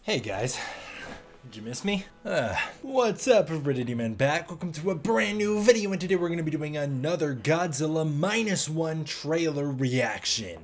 Hey guys, did you miss me? What's up everybody, man? Back. Welcome to a brand new video, and today we're going to be doing another Godzilla Minus One trailer reaction.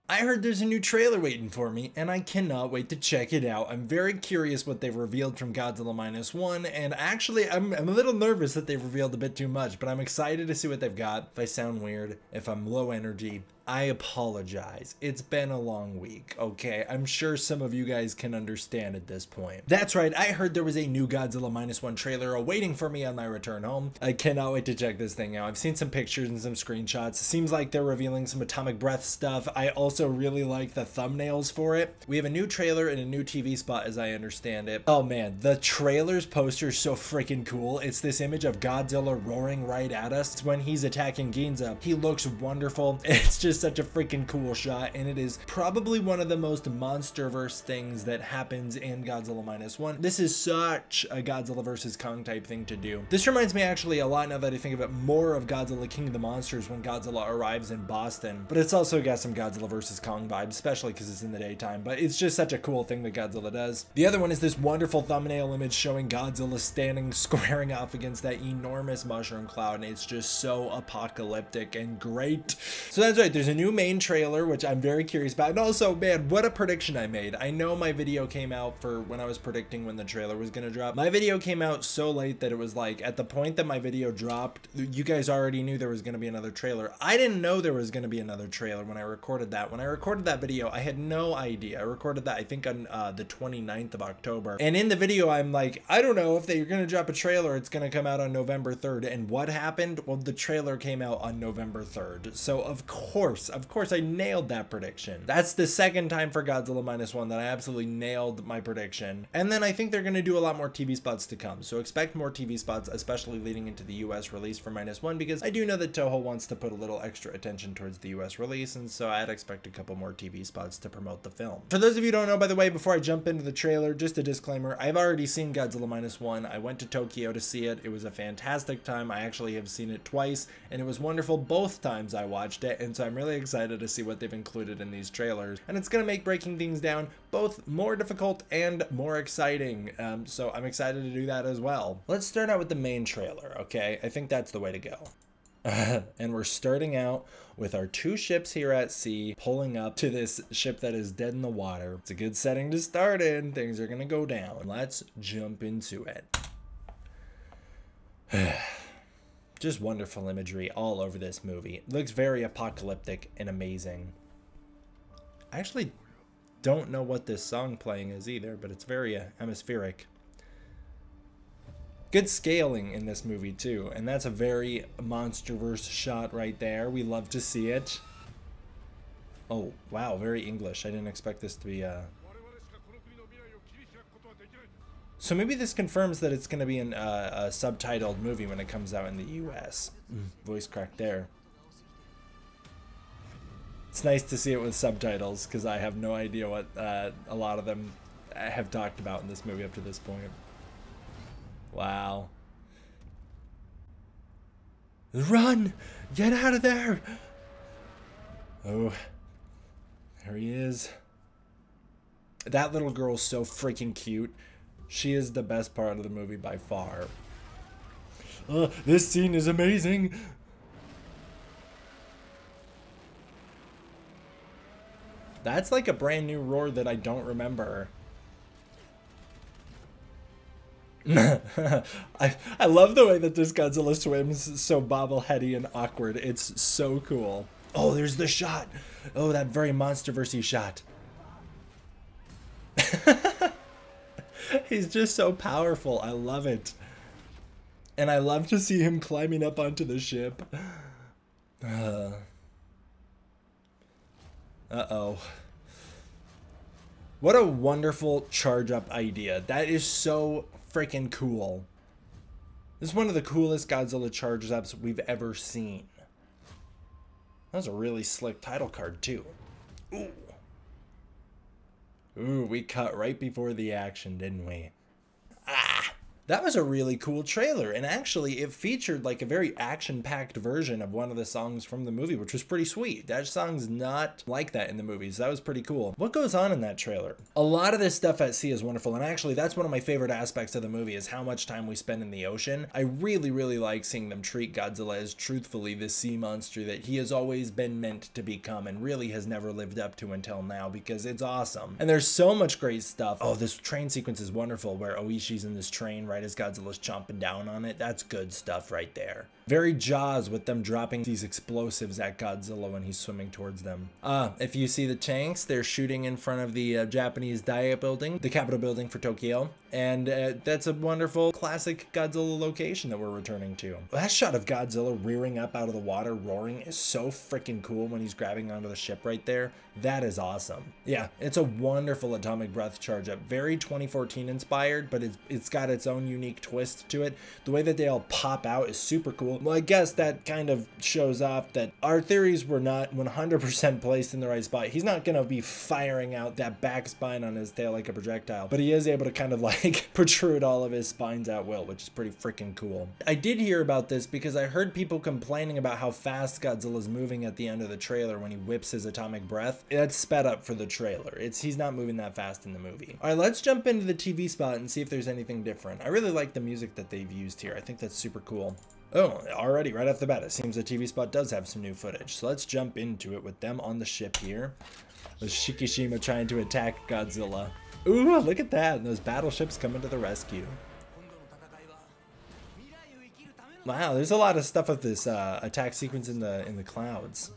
I heard there's a new trailer waiting for me, and I cannot wait to check it out. I'm very curious what they've revealed from Godzilla Minus One, and actually, I'm a little nervous that they've revealed a bit too much, but I'm excited to see what they've got. If I sound weird, if I'm low energy, I apologize. It's been a long week, okay? I'm sure some of you guys can understand at this point. That's right, I heard there was a new Godzilla Minus One trailer awaiting for me on my return home. I cannot wait to check this thing out. I've seen some pictures and some screenshots. Seems like they're revealing some atomic breath stuff. I also really like the thumbnails for it. We have a new trailer and a new TV spot as I understand it. Oh man, the trailer's poster is so freaking cool. It's this image of Godzilla roaring right at us. It's when he's attacking Ginza. He looks wonderful. It's just such a freaking cool shot, and it is probably one of the most monsterverse things that happens in Godzilla Minus One. This is such a Godzilla versus Kong type thing to do. This reminds me actually a lot, now that I think of it, more of Godzilla King of the Monsters when Godzilla arrives in Boston, but it's also got some Godzilla versus Kong vibes, especially because it's in the daytime, but it's just such a cool thing that Godzilla does. The other one is this wonderful thumbnail image showing Godzilla standing squaring off against that enormous mushroom cloud, and it's just so apocalyptic and great. So that's right, there's a new main trailer, which I'm very curious about. And also, man, what a prediction I made. I know my video came out for when I was predicting when the trailer was gonna drop. My video came out so late that it was like, at the point that my video dropped, you guys already knew there was gonna be another trailer. I didn't know there was gonna be another trailer when I recorded that. When I recorded that video, I had no idea. I recorded that, I think, on the 29th of October. And in the video, I'm like, I don't know if they're gonna drop a trailer. It's gonna come out on November 3rd. And what happened? Well, the trailer came out on November 3rd. So of course, I nailed that prediction. That's the second time for Godzilla Minus One that I absolutely nailed my prediction. And then I think they're going to do a lot more TV spots to come. So expect more TV spots, especially leading into the US release for Minus One, because I do know that Toho wants to put a little extra attention towards the US release, and so I'd expect a couple more TV spots to promote the film. For those of you who don't know, by the way, before I jump into the trailer, just a disclaimer, I've already seen Godzilla Minus One. I went to Tokyo to see it. It was a fantastic time. I actually have seen it twice, and it was wonderful both times I watched it, and so I'm really excited to see what they've included in these trailers, and it's going to make breaking things down both more difficult and more exciting, so I'm excited to do that as well. Let's start out with the main trailer, okay? I think that's the way to go. And we're starting out with our two ships here at sea pulling up to this ship that is dead in the water. It's a good setting to start in. Things are going to go down. Let's jump into it. Just wonderful imagery all over this movie. It looks very apocalyptic and amazing. I actually don't know what this song playing is either, but it's very atmospheric. Good scaling in this movie too, and that's a very monsterverse shot right there. We love to see it. Oh wow, very English. I didn't expect this to be So maybe this confirms that it's going to be a subtitled movie when it comes out in the US. Voice crack there. It's nice to see it with subtitles, because I have no idea what a lot of them have talked about in this movie up to this point. Wow. Run! Get out of there! Oh, there he is. That little girl's so freaking cute. She is the best part of the movie by far. This scene is amazing! That's like a brand new roar that I don't remember. I love the way that this Godzilla swims so bobbleheady and awkward. It's so cool. Oh, there's the shot. Oh, that very monsterversy shot. He's just so powerful. I love it. And I love to see him climbing up onto the ship. Uh-oh. What a wonderful charge up idea. That is so freaking cool. This is one of the coolest Godzilla charge ups we've ever seen. That was a really slick title card too. Ooh. Ooh, we cut right before the action, didn't we? Ah! That was a really cool trailer, and actually it featured like a very action-packed version of one of the songs from the movie, which was pretty sweet. That song's not like that in the movies. That was pretty cool. What goes on in that trailer? A lot of this stuff at sea is wonderful, and actually that's one of my favorite aspects of the movie is how much time we spend in the ocean. I really, really like seeing them treat Godzilla as truthfully the sea monster that he has always been meant to become and really has never lived up to until now, because it's awesome. And there's so much great stuff. Oh, this train sequence is wonderful where Oishi's in this train right as Godzilla's chomping down on it. That's good stuff right there. Very Jaws with them dropping these explosives at Godzilla when he's swimming towards them. If you see the tanks, they're shooting in front of the Japanese Diet building, the Capitol building for Tokyo. And that's a wonderful classic Godzilla location that we're returning to. That shot of Godzilla rearing up out of the water, roaring, is so freaking cool when he's grabbing onto the ship right there. That is awesome. Yeah, it's a wonderful atomic breath charge up. Very 2014 inspired, but it's got its own unique twist to it. The way that they all pop out is super cool. Well, I guess that kind of shows off that our theories were not 100% placed in the right spot. He's not going to be firing out that back spine on his tail like a projectile, but he is able to kind of like protrude all of his spines at will, which is pretty freaking cool. I did hear about this because I heard people complaining about how fast Godzilla's moving at the end of the trailer when he whips his atomic breath. That's sped up for the trailer. He's not moving that fast in the movie. All right, let's jump into the TV spot and see if there's anything different. I really like the music that they've used here. I think that's super cool. Oh, already right off the bat, it seems the TV spot does have some new footage. So let's jump into it with them on the ship here. With Shikishima trying to attack Godzilla. Ooh, look at that. And those battleships coming to the rescue. Wow, there's a lot of stuff with this attack sequence in the clouds.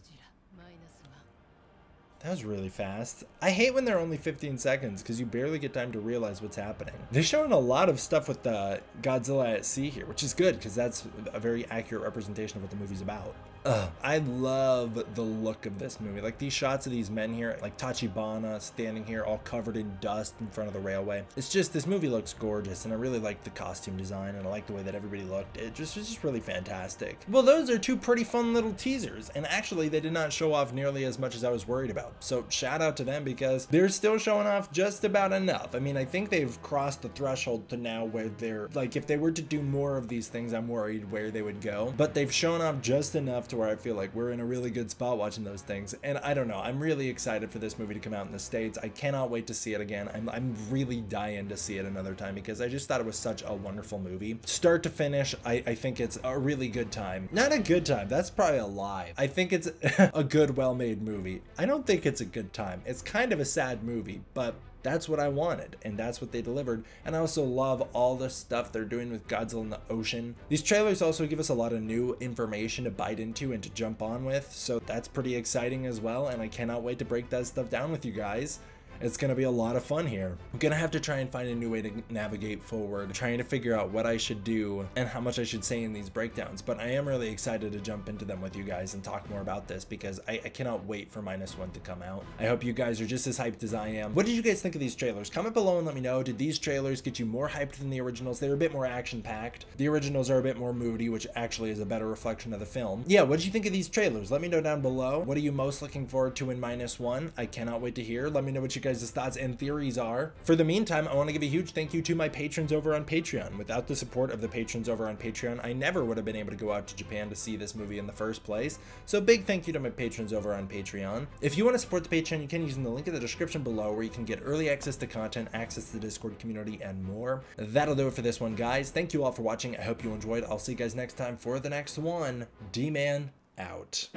That was really fast. I hate when they're only 15 seconds because you barely get time to realize what's happening. They're showing a lot of stuff with Godzilla at sea here, which is good because that's a very accurate representation of what the movie's about. I love the look of this movie. Like these shots of these men here, like Tachibana standing here all covered in dust in front of the railway. It's just, this movie looks gorgeous, and I really like the costume design, and I like the way that everybody looked. It's just really fantastic. Well, those are two pretty fun little teasers, and actually they did not show off nearly as much as I was worried about. So shout out to them because they're still showing off just about enough. I mean, I think they've crossed the threshold to now where they're, like, if they were to do more of these things, I'm worried where they would go. But they've shown off just enough to where I feel like we're in a really good spot watching those things. And I don't know, I'm really excited for this movie to come out in the States. I cannot wait to see it again. I'm really dying to see it another time because I just thought it was such a wonderful movie. Start to finish, I think it's a really good time. Not a good time, that's probably a lie. I think it's a good, well-made movie. I don't think it's a good time. It's kind of a sad movie, but that's what I wanted, and that's what they delivered. And I also love all the stuff they're doing with Godzilla in the ocean. These trailers also give us a lot of new information to bite into and to jump on with, so that's pretty exciting as well, and I cannot wait to break that stuff down with you guys. It's going to be a lot of fun here. I'm going to have to try and find a new way to navigate forward, trying to figure out what I should do and how much I should say in these breakdowns. But I am really excited to jump into them with you guys and talk more about this because I cannot wait for Minus One to come out. I hope you guys are just as hyped as I am. What did you guys think of these trailers? Comment below and let me know. Did these trailers get you more hyped than the originals? They were a bit more action-packed. The originals are a bit more moody, which actually is a better reflection of the film. Yeah, what did you think of these trailers? Let me know down below. What are you most looking forward to in Minus One? I cannot wait to hear. Let me know what you guys' thoughts and theories are. For the meantime, I want to give a huge thank you to my patrons over on Patreon. Without the support of the patrons over on Patreon, I never would have been able to go out to Japan to see this movie in the first place. So big thank you to my patrons over on Patreon. If you want to support the Patreon, you can using the link in the description below where you can get early access to content, access to the Discord community, and more. That'll do it for this one, guys. Thank you all for watching. I hope you enjoyed. I'll see you guys next time for the next one. D-Man out.